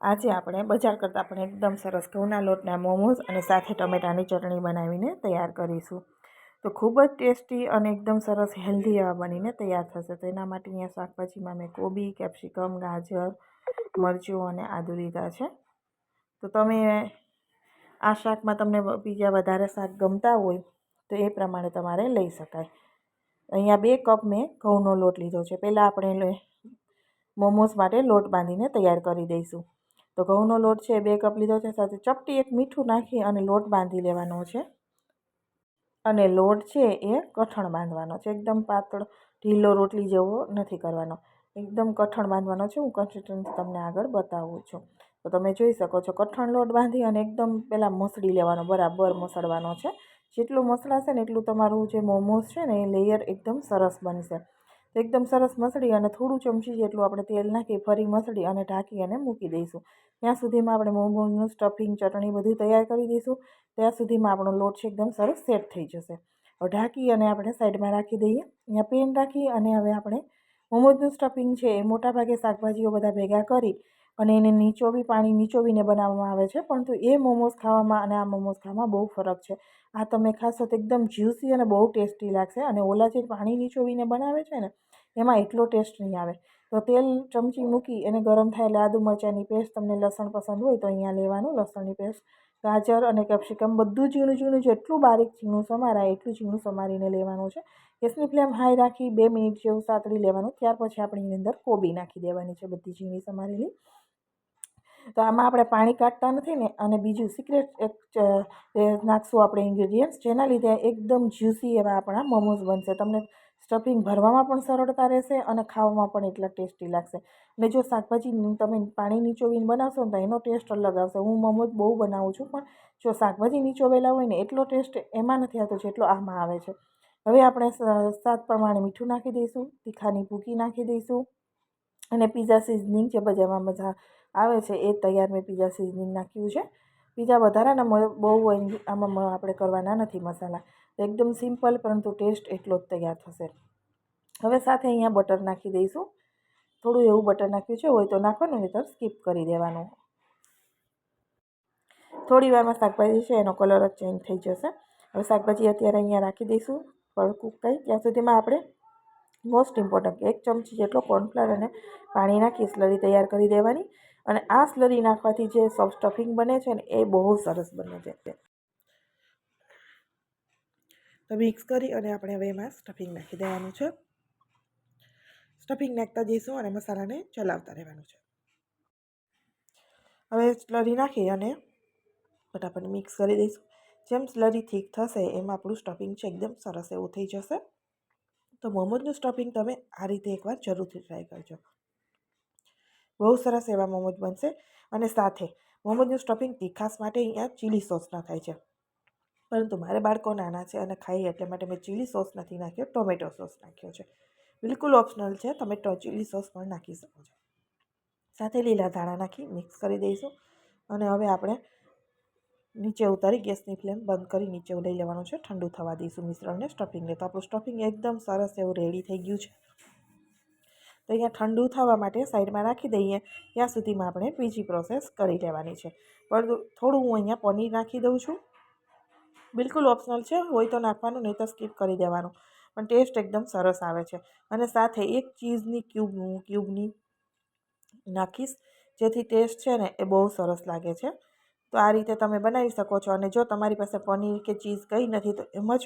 આજે આપણે બજાર કરતાં પણ એકદમ સરસ ઘઉંના લોટના મોમોઝ અને સાથે ટમેટાની ચટણી બનાવીને તૈયાર કરીશું. તો ખૂબ જ ટેસ્ટી અને એકદમ સરસ હેલ્ધી એવા બનીને તૈયાર થશે. તો એના માટે અહીંયા શાકભાજીમાં મેં કોબી, કેપ્સિકમ, ગાજર, મરચું અને આદું લીધા છે. તો તમે આ શાકમાં તમને બીજા વધારે શાક ગમતા હોય તો એ પ્રમાણે તમારે લઈ શકાય. અહીંયા 2 કપ મેં ઘઉંનો લોટ લીધો છે. પહેલાં આપણે મોમોઝ માટે લોટ બાંધીને તૈયાર કરી દઈશું. તો ઘઉંનો લોટ છે 2 કપ લીધો છે. સાથે ચપટી એક મીઠું નાખી અને લોટ બાંધી લેવાનો છે. અને લોટ છે એ કઠણ બાંધવાનો છે. એકદમ પાતળો ઢીલો રોટલી જેવો નથી કરવાનો, એકદમ કઠણ બાંધવાનો છે. હું કન્સિસ્ટન્સી તમને આગળ બતાવું છું. તો તમે જોઈ શકો છો કઠણ લોટ બાંધી અને એકદમ પહેલાં મસળી લેવાનો, બરાબર મસળવાનો છે. જેટલું મસળાશે ને એટલું તમારું જે મોમોઝ છે ને એ લેયર એકદમ સરસ બનશે. તો એકદમ સરસ મસળી અને થોડું ચમચી જેટલું આપણે તેલ નાખી ફરી મસળી અને ઢાંકી અને મૂકી દઈશું. ત્યાં સુધીમાં આપણે મોમોઝનું સ્ટફિંગ, ચટણી બધું તૈયાર કરી દઈશું. ત્યાં સુધીમાં આપણો લોટ છે એકદમ સરસ સેટ થઈ જશે. હવે ઢાંકી અને આપણે સાઈડમાં રાખી દઈએ. અહીંયા પેન રાખી અને હવે આપણે મોમોઝનું સ્ટફિંગ છે એ મોટાભાગે શાકભાજીઓ બધા ભેગા કરી અને એને પાણી નીચોવીને બનાવવામાં આવે છે. પરંતુ એ મોમોઝ ખાવામાં અને આ મોમોઝ ખાવામાં બહુ ફરક છે. આ તમે ખાશો તો એકદમ જ્યુસી અને બહુ ટેસ્ટી લાગશે. અને ઓલા જે પાણી નીચોવીને બનાવે છે ને એમાં એટલો ટેસ્ટ નહીં આવે. તો તેલ ચમચી મૂકી એને ગરમ થાય એટલે આદુ મરચાંની પેસ્ટ, તમને લસણ પસંદ હોય તો અહીંયા લેવાનું, લસણની પેસ્ટ, ગાજર અને કેપ્સિકમ બધું ઝીણું ઝીણું જેટલું બારીક ઝીણું સમારાય એટલું ઝીણું સમારીને લેવાનું છે. ગેસની ફ્લેમ હાઈ રાખી 2 મિનિટ જેવું સાતળી લેવાનું. ત્યાર પછી આપણે એની અંદર કોબી નાખી દેવાની છે, બધી ઝીણી સમારેલી. તો આમાં આપણે પાણી કાઢતા નથી ને. અને બીજું સિક્રેટ એક નાખશું આપણે ઇન્ગ્રેડિયન્ટ્સ, જેના લીધે એકદમ જ્યુસી એવા આપણા મોમોઝ બનશે. તમને સ્ટફિંગ ભરવામાં પણ સરળતા રહેશે અને ખાવામાં પણ એટલા ટેસ્ટી લાગશે. અને જો શાકભાજી તમે પાણી નીચોવીને બનાવશો ને તો એનો ટેસ્ટ અલગ આવશે. હું મોમોઝ બહુ બનાવું છું, પણ જો શાકભાજી નીચોવેલા હોય ને એટલો ટેસ્ટ એમાં નથી આવતો જેટલો આમાં આવે છે. હવે આપણે સ્વાદ પ્રમાણે મીઠું નાખી દઈશું, તીખાની ભૂકી નાખી દઈશું અને પીઝા સિઝનિંગ જે બજારમાં મજા આવે છે એ તૈયાર મેં પીઝા સિઝનિંગ નાખ્યું છે. પીઝા વધારાના બહુ આમાં આપણે કરવાના નથી મસાલા. એકદમ સિમ્પલ પરંતુ ટેસ્ટ એટલો જ તૈયાર થશે. હવે સાથે અહીંયા બટર નાખી દઈશું. થોડું એવું બટર નાખ્યું છે, હોય તો નાખવાનું, નહીં તો સ્કીપ કરી દેવાનું. થોડી વારમાં શાકભાજી છે એનો કલર જ ચેન્જ થઈ જશે. હવે શાકભાજી અત્યારે અહીંયા રાખી દઈશું કૂક થાય. ત્યાં સુધીમાં આપણે મોસ્ટ ઇમ્પોર્ટન્ટ 1 ચમચી જેટલો કોર્નફ્લાવર અને પાણી નાખી સ્લરી તૈયાર કરી દેવાની. અને આ સ્લરી નાખવાથી જે સ્ટફિંગ બને છે ને એ બહુ સરસ બને છે. તો મિક્સ કરી અને આપણે હવે એમાં સ્ટફિંગ નાખી દેવાનું છે. સ્ટફિંગ નાખતા જઈશું અને મસાલાને ચલાવતા રહેવાનું છે. હવે સ્લરી નાખી અને ફટાફટ મિક્સ કરી દઈશું. જેમ સ્લરી થીક થશે એમ આપણું સ્ટફિંગ છે એકદમ સરસ એવું થઈ જશે. તો મોમોઝનું સ્ટફિંગ તમે આ રીતે એકવાર જરૂરથી ટ્રાય કરજો. બહુ સરસ એવા મોમોઝ બનશે. અને સાથે મોમોઝનું સ્ટફિંગ તીખાસ માટે અહીંયા ચીલી સોસના થાય છે, પરંતુ મારે બાળકો નાના છે અને ખાઈએ એટલે માટે મેં ચીલી સોસ નથી નાખ્યો, ટોમેટો સોસ નાખ્યો છે. બિલકુલ ઓપ્શનલ છે, તમે ચીલી સોસ પણ નાખી શકો છો. સાથે લીલા ધાણા નાખી મિક્સ કરી દઈશું. અને હવે આપણે નીચે ઉતારી ગેસની ફ્લેમ બંધ કરી નીચે લઈ લેવાનું છે. ઠંડુ થવા દઈશું મિશ્રણને, સ્ટફિંગને. તો આપણું સ્ટફિંગ એકદમ સરસ એવું રેડી થઈ ગયું છે. તો અહીંયા ઠંડુ થવા માટે સાઈડમાં રાખી દઈએ. ત્યાં સુધીમાં આપણે બીજી પ્રોસેસ કરી લેવાની છે. પરંતુ થોડું હું અહીંયા પનીર નાખી દઉં છું. બિલકુલ ઓપ્શનલ છે, હોય તો નાખવાનું, નહીં તો સ્કીપ કરી દેવાનું. પણ ટેસ્ટ એકદમ સરસ આવે છે. અને સાથે એક ચીઝની ક્યુબની નાખીશ, જેથી ટેસ્ટ છે ને એ બહુ સરસ લાગે છે. તો આ રીતે તમે બનાવી શકો છો. અને જો તમારી પાસે પનીર કે ચીઝ કંઈ નથી તો એમ જ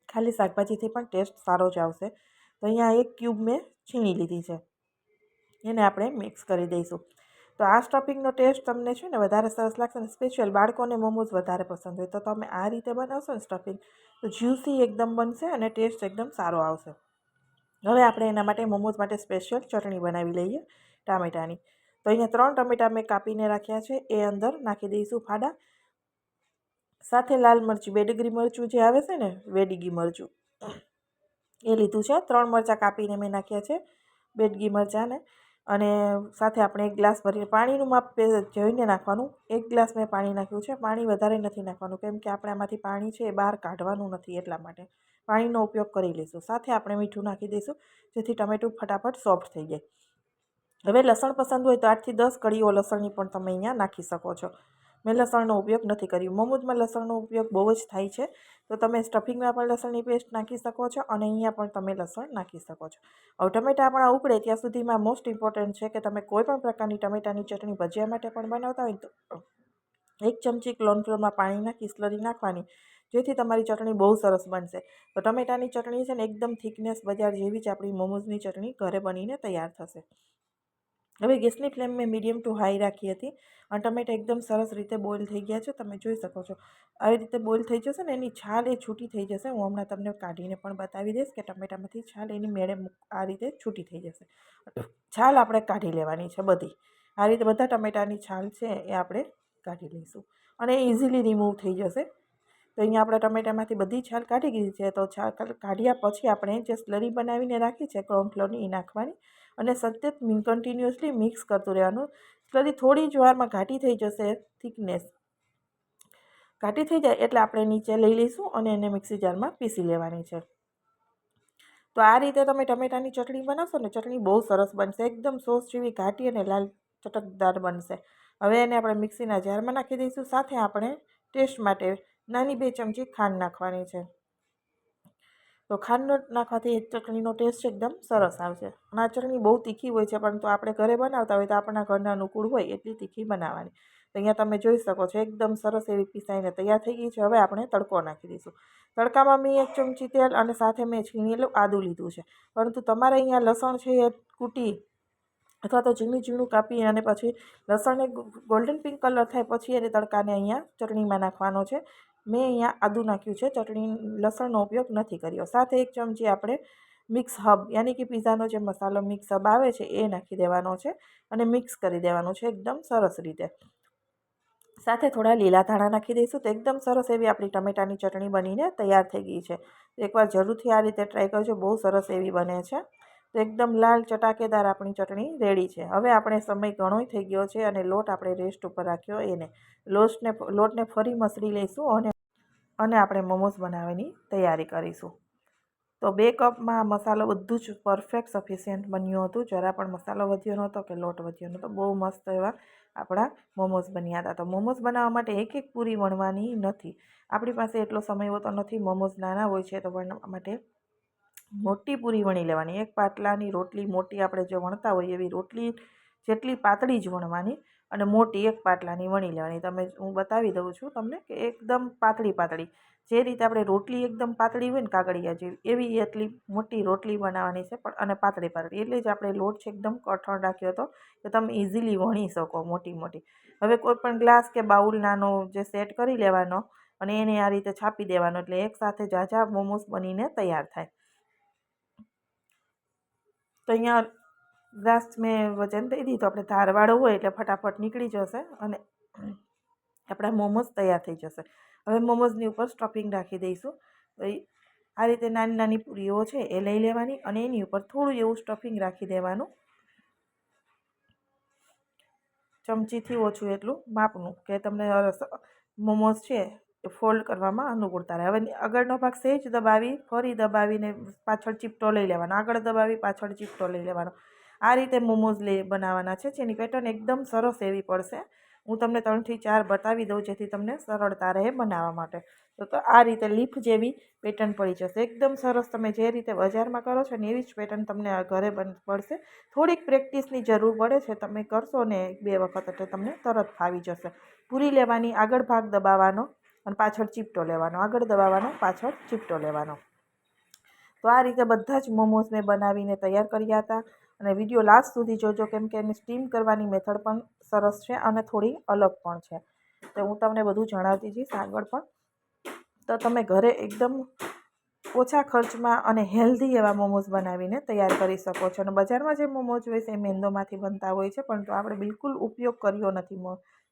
ખાલી શાકભાજીથી પણ ટેસ્ટ સારો જ આવશે. તો અહીંયા 1 ક્યુબ મેં છીણી લીધી છે, એને આપણે મિક્સ કરી દઈશું. તો આ સ્ટફિંગનો ટેસ્ટ તમને છે ને વધારે સરસ લાગશે. અને સ્પેશિયલ બાળકોને મોમોઝ વધારે પસંદ હોય તો તમે આ રીતે બનાવશો ને સ્ટફિંગ, તો જ્યુસી એકદમ બનશે અને ટેસ્ટ એકદમ સારો આવશે. હવે આપણે એના માટે મોમોઝ માટે સ્પેશિયલ ચટણી બનાવી લઈએ ટામેટાની. તો અહીંયા 3 ટમેટાં મેં કાપીને રાખ્યા છે, એ અંદર નાખી દઈશું ફાડા. સાથે લાલ મરચું, બેડગી મરચું જે આવે છે ને, વેડીગી મરચું એ લીધું છે. 3 મરચાં કાપીને મેં નાખ્યા છે, બેડગી મરચાંને. અને સાથે આપણે 1 ગ્લાસ ભરીને પાણીનું માપ જોઈને નાખવાનું. 1 ગ્લાસ મેં પાણી નાખ્યું છે. પાણી વધારે નથી નાખવાનું, કેમ કે આપણે આમાંથી પાણી છે એ બહાર કાઢવાનું નથી, એટલા માટે પાણીનો ઉપયોગ કરી લઈશું. સાથે આપણે મીઠું નાખી દઈશું, જેથી ટમેટું ફટાફટ સોફ્ટ થઈ જાય. હવે લસણ પસંદ હોય તો 8 થી 10 કળીઓ લસણની પણ તમે અહીંયા નાખી શકો છો. મેં લસણનો ઉપયોગ નથી કર્યો. મોમોઝમાં લસણનો ઉપયોગ બહુ જ થાય છે, તો તમે સ્ટફિંગમાં પણ લસણની પેસ્ટ નાખી શકો છો અને અહીંયા પણ તમે લસણ નાખી શકો છો. હવે ટમેટા આપણા ઉકળે ત્યાં સુધીમાં મોસ્ટ ઇમ્પોર્ટન્ટ છે કે તમે કોઈ પણ પ્રકારની ટમેટાની ચટણી ભજીયા માટે પણ બનાવતા હોય તો 1 ચમચી કોર્નફ્લોરમાં પાણી નાખી સ્લરી નાખવાની, જેથી તમારી ચટણી બહુ સરસ બનશે. તો ટમેટાની ચટણી છે ને એકદમ થિકનેસ બજાર જેવી જ આપણી મોમોઝની ચટણી ઘરે બનીને તૈયાર થશે. હવે ગેસની ફ્લેમ મેં મીડિયમ ટુ હાઈ રાખી હતી અને ટમેટા એકદમ સરસ રીતે બોઇલ થઈ ગયા છે. તમે જોઈ શકો છો આવી રીતે બોઇલ થઈ જશે ને એની છાલ એ છૂટી થઈ જશે. હું હમણાં તમને કાઢીને પણ બતાવી દઈશ કે ટમેટામાંથી છાલ એની મેળે આ રીતે છૂટી થઈ જશે. છાલ આપણે કાઢી લેવાની છે બધી. આ રીતે બધા ટમેટાની છાલ છે એ આપણે કાઢી લઈશું અને એ ઇઝીલી રિમૂવ થઈ જશે. તો અહીંયા આપણે ટમેટામાંથી બધી છાલ કાઢી દીધી છે. તો છાલ કાઢ્યા પછી આપણે જે સ્લરી બનાવીને રાખી છે કોર્નફ્લોરની એ નાખવાની અને સતત કન્ટિન્યુઅસલી મિક્સ કરતું રહેવાનું. સ્લરી થોડી જ વારમાં ઘાટી થઈ જશે, થિકનેસ ઘાટી થઈ જાય એટલે આપણે નીચે લઈ લઈશું અને એને મિક્સી જારમાં પીસી લેવાની છે. તો આ રીતે તમે ટમેટાની ચટણી બનાવશો ને ચટણી બહુ સરસ બનશે, એકદમ સોસ જેવી ઘાટી અને લાલ ચટકદાર બનશે. હવે એને આપણે મિક્સીના જારમાં નાખી દઈશું. સાથે આપણે ટેસ્ટ માટે નાની 2 ચમચી ખાંડ નાખવાની છે. તો ખાંડ નાખવાથી ચટણીનો ટેસ્ટ એકદમ સરસ આવશે. અને આ ચટણી બહુ તીખી હોય છે, પરંતુ આપણે ઘરે બનાવતા હોય તો આપણા ઘરના અનુકૂળ હોય એટલી તીખી બનાવવાની. તો અહીંયા તમે જોઈ શકો છો એકદમ સરસ એવી પીસાઈને તૈયાર થઈ ગઈ છે. હવે આપણે તડકો નાખી દઈશું. તડકામાં મેં 1 ચમચી તેલ અને સાથે મેં છીણેલું આદું લીધું છે, પરંતુ તમારે અહીંયા લસણ છે એ કૂટી અથવા તો ઝીણું ઝીણું કાપી અને પછી લસણને ગોલ્ડન પિંક કલર થાય પછી એને તડકાને અહીંયા ચટણીમાં નાખવાનો છે. મેં અહીંયા આદું નાખ્યું છે, ચટણી લસણનો ઉપયોગ નથી કર્યો. સાથે 1 ચમચી આપણે મિક્સ હબ યાની કે પીઝાનો જે મસાલો મિક્સ હબ આવે છે એ નાખી દેવાનો છે અને મિક્સ કરી દેવાનું છે એકદમ સરસ રીતે. સાથે થોડા લીલા ધાણા નાખી દઈશું. તો એકદમ સરસ એવી આપણી ટમેટાની ચટણી બનીને તૈયાર થઈ ગઈ છે. એકવાર જરૂરથી આ રીતે ટ્રાય કરજો, બહુ સરસ એવી બને છે. તો એકદમ લાલ ચટાકેદાર આપણી ચટણી રેડી છે. હવે આપણે સમય ઘણોય થઈ ગયો છે અને લોટ આપણે રેસ્ટ ઉપર રાખ્યો. એને લોટને ફરી મસળી લઈશું અને આપણે મોમોઝ બનાવવાની તૈયારી કરીશું. તો 2 કપમાં મસાલો બધું જ પરફેક્ટ સફિશિયન્ટ બન્યું હતું. જરા પણ મસાલો વધ્યો નહોતો કે લોટ વધ્યો નહોતો. બહુ મસ્ત એવા આપણા મોમોઝ બન્યા હતા. તો મોમોઝ બનાવવા માટે એક પૂરી વણવાની નથી. આપણી પાસે એટલો સમય હોતો નથી. મોમોઝ નાના હોય છે તો વણવા માટે મોટી પૂરી વણી લેવાની. 1 પાટલાની રોટલી મોટી આપણે જે વણતા હોય એવી રોટલી જેટલી પાતળી જ વણવાની અને મોટી 1 પાટલાની વણી લેવાની. હું બતાવી દઉં છું તમને કે એકદમ પાતળી જે રીતે આપણે રોટલી એકદમ પાતળી હોય ને કાગળિયા જેવી એવી એટલી મોટી રોટલી બનાવવાની છે પણ અને પાતળી એટલે જ આપણે લોટ છે એકદમ કઠણ રાખ્યો હતો કે તમે ઇઝીલી વણી શકો મોટી. હવે કોઈ પણ ગ્લાસ કે બાઉલ નાનો જે સેટ કરી લેવાનો અને એને આ રીતે છાપી દેવાનો એટલે એકસાથે ઝાઝા મોમોઝ બનીને તૈયાર થાય. તો અહીંયા ગ્લાસ મેં વજન દઈ દીધું. આપણે ધારવાળો હોય એટલે ફટાફટ નીકળી જશે અને આપણા મોમોઝ તૈયાર થઈ જશે. હવે મોમોઝની ઉપર સ્ટફિંગ રાખી દઈશું. આ રીતે નાની પૂરીઓ છે એ લઈ લેવાની અને એની ઉપર થોડું એવું સ્ટફિંગ રાખી દેવાનું, ચમચીથી ઓછું એટલું માપનું કે તમને મોમોઝ છે એ ફોલ્ડ કરવામાં અનુકૂળતા રહે. હવે આગળનો ભાગ સહેજ દબાવી ફરી દબાવીને પાછળ ચીપટો લઈ લેવાનો, આગળ દબાવી પાછળ ચીપટો લઈ લેવાનો. આ રીતે મોમોઝ બનાવવાના છે, જેની પેટર્ન એકદમ સરસ એવી પડશે. હું તમને 3 થી 4 બતાવી દઉં જેથી તમને સરળતા રહે બનાવવા માટે. તો આ રીતે લીફ જેવી પેટર્ન પડી જશે. એકદમ સરસ. તમે જે રીતે બજારમાં કરો છો ને એવી જ પેટર્ન તમને ઘરે પડશે. થોડીક પ્રેક્ટિસની જરૂર પડે છે. તમે કરશો ને 2 વખત એટલે તમને તરત ફાવી જશે. પૂરી લેવાની, આગળ ભાગ દબાવવાનો અને પાછળ ચીપટો લેવાનો, આગળ દબાવવાનો પાછળ ચીપટો લેવાનો. તો આ રીતે બધા જ મોમોઝ મેં બનાવીને તૈયાર કર્યા હતા અને વિડીયો લાસ્ટ સુધી જોજો, કેમ કે એને સ્ટીમ કરવાની મેથડ પણ સરસ છે અને થોડી અલગ પણ છે. તો હું તમને બધું જણાવતી જઈશ આગળ પણ. તો તમે ઘરે એકદમ ઓછા ખર્ચમાં અને હેલ્ધી એવા મોમોઝ બનાવીને તૈયાર કરી શકો છો. અને બજારમાં જે મોમોઝ હોય છે એ મેંદામાંથી બનતા હોય છે, પરંતુ આપણે બિલકુલ ઉપયોગ કર્યો નથી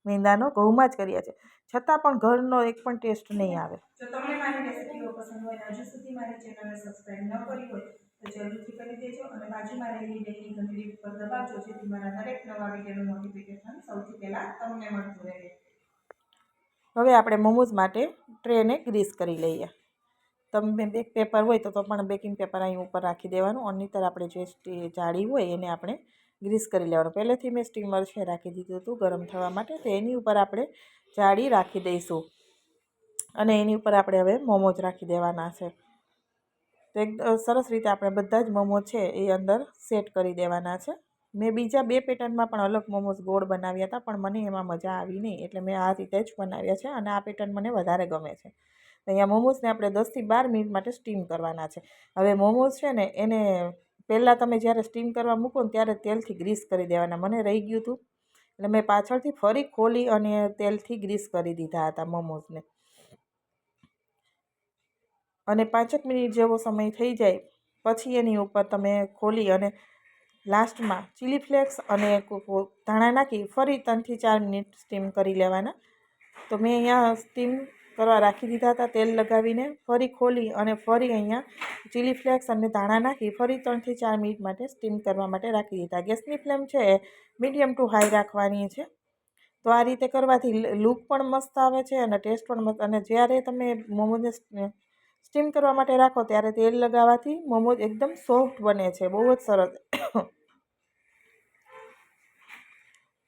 મેંદાનો, ઘઉંમાં જ કર્યા છે, છતાં પણ ઘરનો એક પણ ટેસ્ટ નહીં આવે. જો તમને મારી રેસિપીઓ પસંદ હોય અને હજુ સુધી મારી ચેનલને સબસ્ક્રાઈબ ન કરી હોય તો જરૂરથી કરી દેજો અને બાજુમાં રહેલી બેલની ઘંટડી પર દબાવજો જેથી મારા દરેક નવા વિડીયોનું નોટિફિકેશન સૌથી પહેલાં તમને મળતું રહે. હવે આપણે મોમોઝ માટે ટ્રેને ગ્રીસ કરી લઈએ. તમે બેક પેપર હોય તો પણ બેકિંગ પેપર અહીં ઉપર રાખી દેવાનું. અન્યતર આપણે જે જાળી હોય એને આપણે ગ્રીસ કરી લેવાનું. પહેલેથી મેં સ્ટીમર છે રાખી દીધું હતું ગરમ થવા માટે. તો એની ઉપર આપણે જાળી રાખી દઈશું અને એની ઉપર આપણે હવે મોમોજ રાખી દેવાના છે. તો એક સરસ રીતે આપણે બધા જ મોમોજ છે એ અંદર સેટ કરી દેવાના છે. મેં બીજા 2 પેટર્નમાં પણ અલગ મોમોઝ ગોળ બનાવ્યા હતા, પણ મને એમાં મજા આવી નહીં, એટલે મેં આ રીતે જ બનાવ્યા છે અને આ પેટર્ન મને વધારે ગમે છે. અહીંયા મોમોઝને આપણે 10થી 12 મિનિટ માટે સ્ટીમ કરવાના છે. હવે મોમોઝ છે ને એને પહેલાં તમે જ્યારે સ્ટીમ કરવા મૂકો ને ત્યારે તેલથી ગ્રીસ કરી દેવાના. મને રહી ગયું હતું એટલે મેં પાછળથી ફરી ખોલી અને તેલથી ગ્રીસ કરી દીધા હતા મોમોઝને. અને 5 મિનિટ જેવો સમય થઈ જાય પછી એની ઉપર તમે ખોલી અને લાસ્ટમાં ચીલી ફ્લેક્સ અને ધાણા નાખી ફરી 3થી 4 મિનિટ સ્ટીમ કરી લેવાના. તો મેં અહીંયા સ્ટીમ કરવા રાખી દીધા હતા તેલ લગાવીને, ફરી ખોલી અને ફરી અહીંયા ચીલી ફ્લેક્સ અને ધાણા નાખી ફરી 3થી 4 મિનિટ માટે સ્ટીમ કરવા માટે રાખી દીધા. ગેસની ફ્લેમ છે એ મીડિયમ ટુ હાઈ રાખવાની છે. તો આ રીતે કરવાથી લુક પણ મસ્ત આવે છે અને ટેસ્ટ પણ મસ્ત. અને જ્યારે તમે મોમોઝને સ્ટીમ કરવા માટે રાખો ત્યારે તેલ લગાવવાથી મોમોઝ એકદમ સોફ્ટ બને છે, બહુ જ સરસ.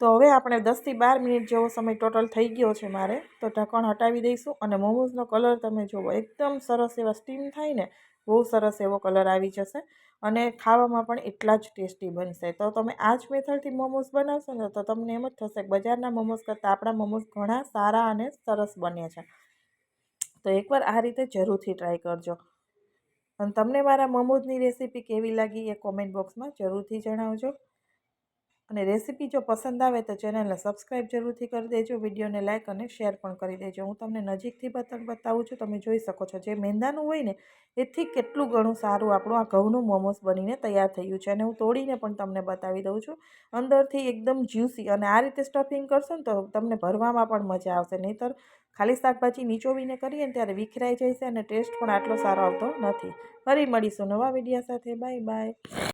તો હવે આપણે 10થી 12 મિનિટ જેવો સમય ટોટલ થઈ ગયો છે મારે. તો ઢક્કણ હટાવી દઈશું અને મોમોઝનો કલર તમે જુઓ એકદમ સરસ એવા સ્ટીમ થાય ને બહુ સરસ એવો કલર આવી જશે અને ખાવામાં પણ એટલા જ ટેસ્ટી બનશે. તો તમે આ જ મેથડથી મોમોઝ બનાવશો ને તો તમને એમ જ થશે કે બજારના મોમોઝ કરતાં આપણા મોમોઝ ઘણા સારા અને સરસ બને છે. તો એકવાર આ રીતે જરૂરથી ટ્રાય કરજો. અને તમને મારા મોમોઝની રેસીપી કેવી લાગી એ કોમેન્ટ બોક્સમાં જરૂરથી જણાવજો. અને રેસીપી જો પસંદ આવે તો ચેનલને સબસ્ક્રાઈબ જરૂરથી કરી દેજો, વિડીયોને લાઇક અને શેર પણ કરી દેજો. હું તમને નજીકથી બતાવું છું, તમે જોઈ શકો છો જે મેંદાનું હોય ને એથી કેટલું ઘણું સારું આપણું આ ઘઉંનું મોમોઝ બનીને તૈયાર થયું છે. અને હું તોડીને પણ તમને બતાવી દઉં છું. અંદરથી એકદમ જ્યુસી અને આ રીતે સ્ટફિંગ કરશો ને તો તમને ભરવામાં પણ મજા આવશે. નહીંતર ખાલી શાકભાજી નીચોવીને કરીએ ને ત્યારે વિખરાઈ જાય છે અને ટેસ્ટ પણ આટલો સારો આવતો નથી. ફરી મળીશું નવા વિડીયો સાથે. Bye bye.